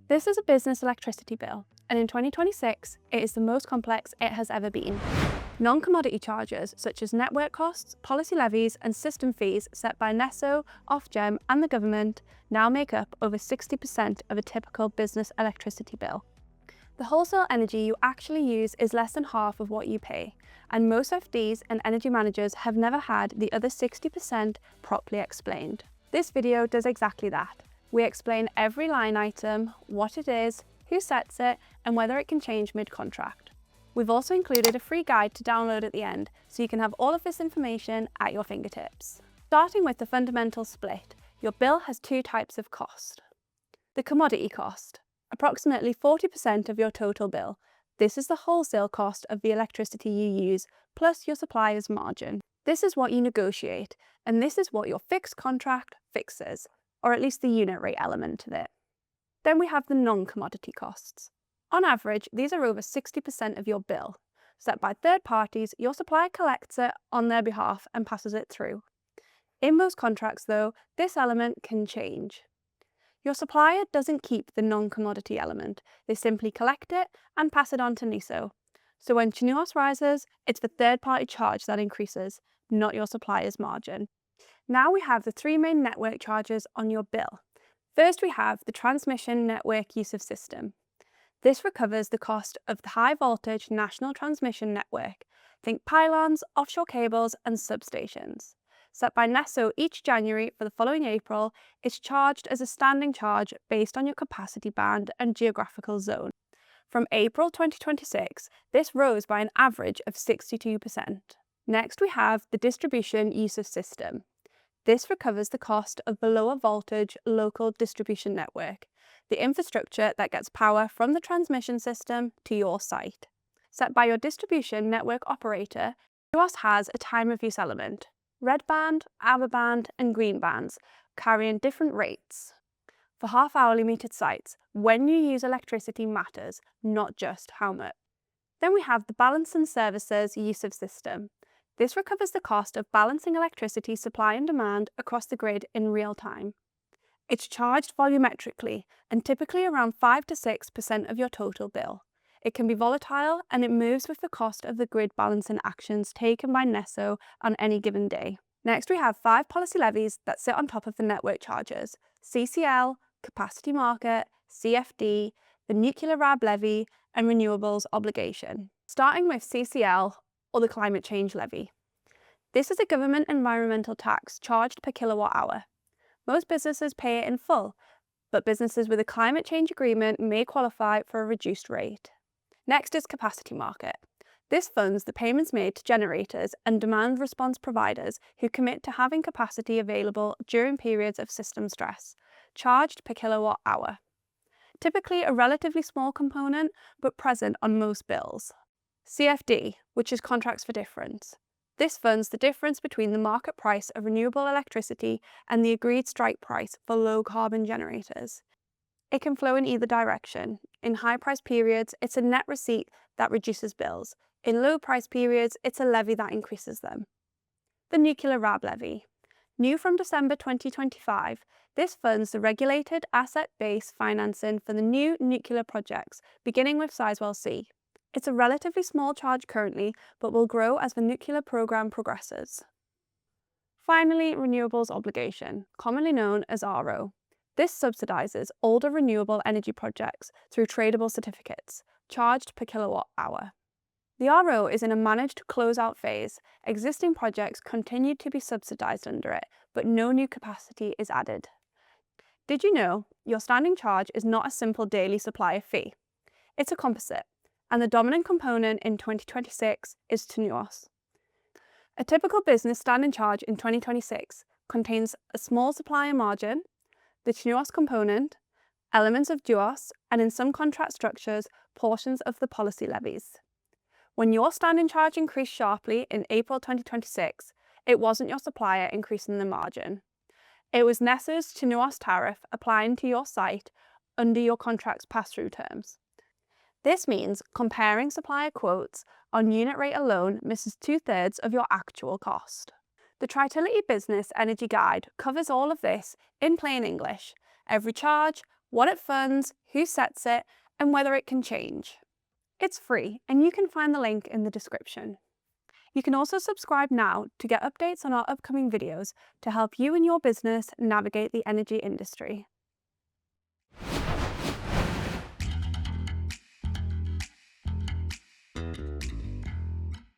This is a business electricity bill, and in 2026, it is the most complex it has ever been. Non-commodity charges such as network costs, policy levies and system fees set by NESO, Ofgem and the government now make up over 60% of a typical business electricity bill. The wholesale energy you actually use is less than half of what you pay, and most FDs and energy managers have never had the other 60% properly explained. This video does exactly that. We explain every line item, what it is, who sets it, and whether it can change mid-contract. We've also included a free guide to download at the end, so you can have all of this information at your fingertips. Starting with the fundamental split, your bill has two types of cost. The commodity cost, approximately 40% of your total bill. This is the wholesale cost of the electricity you use, plus your supplier's margin. This is what you negotiate, and this is what your fixed contract fixes, or at least the unit rate element of it. Then we have the non-commodity costs. On average, these are over 60% of your bill. Set by third parties, your supplier collects it on their behalf and passes it through. In most contracts though, this element can change. Your supplier doesn't keep the non-commodity element, they simply collect it and pass it on to NESO. So when TNUoS rises, it's the third-party charge that increases, not your supplier's margin. Now we have the three main network charges on your bill. First we have the transmission network use of system. This recovers the cost of the high voltage national transmission network. Think pylons, offshore cables and substations. Set by NESO each January for the following April, it's charged as a standing charge based on your capacity band and geographical zone. From April 2026, this rose by an average of 62%. Next we have the distribution use of system. This recovers the cost of the lower voltage local distribution network, the infrastructure that gets power from the transmission system to your site. Set by your distribution network operator, TNUoS has a time of use element. Red band, amber band and green bands carrying different rates. For half-hourly metered sites, when you use electricity matters, not just how much. Then we have the balance and services use of system. This recovers the cost of balancing electricity supply and demand across the grid in real time. It's charged volumetrically and typically around 5 to 6% of your total bill. It can be volatile and it moves with the cost of the grid balancing actions taken by NESO on any given day. Next we have 5 policy levies that sit on top of the network charges: CCL, Capacity Market, CFD, the Nuclear RAB Levy and Renewables Obligation. Starting with CCL, or the Climate Change Levy. This is a government environmental tax charged per kilowatt hour. Most businesses pay it in full, but businesses with a climate change agreement may qualify for a reduced rate. Next is Capacity Market. This funds the payments made to generators and demand response providers who commit to having capacity available during periods of system stress, charged per kilowatt hour. Typically a relatively small component, but present on most bills. CFD, which is Contracts for Difference. This funds the difference between the market price of renewable electricity and the agreed strike price for low carbon generators. It can flow in either direction. In high price periods, it's a net receipt that reduces bills. In low price periods, it's a levy that increases them. The Nuclear RAB Levy. New from December 2025, this funds the regulated asset-based financing for the new nuclear projects, beginning with Sizewell C. It's a relatively small charge currently, but will grow as the nuclear programme progresses. Finally, Renewables Obligation, commonly known as RO. This subsidises older renewable energy projects through tradable certificates, charged per kilowatt hour. The RO is in a managed closeout phase. Existing projects continue to be subsidised under it, but no new capacity is added. Did you know your standing charge is not a simple daily supplier fee? It's a composite, and the dominant component in 2026 is TNUoS. A typical business standing charge in 2026 contains a small supplier margin, the TNUoS component, elements of DUoS, and in some contract structures, portions of the policy levies. When your standing charge increased sharply in April 2026, it wasn't your supplier increasing the margin. It was NESO's TNUoS tariff applying to your site under your contract's pass-through terms. This means comparing supplier quotes on unit rate alone misses 2/3 of your actual cost. The Tritility Business Energy Guide covers all of this in plain English. Every charge, what it funds, who sets it, and whether it can change. It's free, and you can find the link in the description. You can also subscribe now to get updates on our upcoming videos to help you and your business navigate the energy industry.